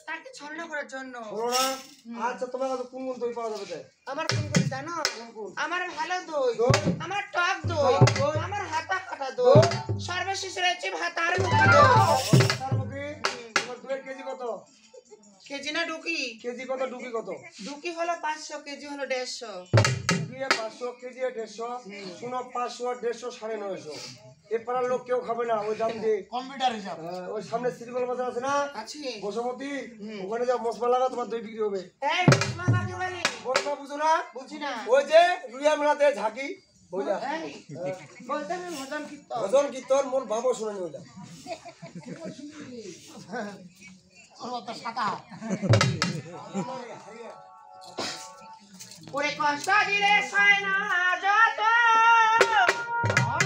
তাকে ছলনা করার জন্য। শোনো না, আচ্ছা তোমার কাছে কোন কোন দই পাওয়া যাবে তাই? আমার কোন কোন জানো? আমার ভালো দই, আমার টক দই, আমার হাতা কাটা দই, সর্বশেষ রয়েছে ভাতার মুখী দই। তার মুখে তোমার দইয়ের কেজি কত? কেজি না ডুকি? কেজি কত, ডুকি কত? ডুকি হলো 500, কেজি হলো 150। ডুকি 500, কেজি 150। শোনো 500, 150, 950। এ পাড়ার লোক কেউ খাবে না ওই দাম দিয়ে। কম্পিউটার হিসাব। ওই সামনে শ্রীকল বাজার আছে না, আছে বসুমতী, ওখানে যাও মশলা লাগা, তোমার দই বিক্রি হবে। এই মশলা কাকে বলে? বড়মা বুঝো না? বুঝি না। ওই যে রুইয়া মেলাতে ঝাঁকি ওইটা। এই বলতে আমি ভজন কীর্তন। ভজন কীর্তন মন ভাবো শোনানি ওইটা। ওর মতো সাদা। ওরে কষ্ট দিলে সয় না যত,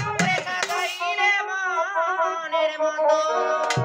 ওরে কাঁদাইলে মনের মতো।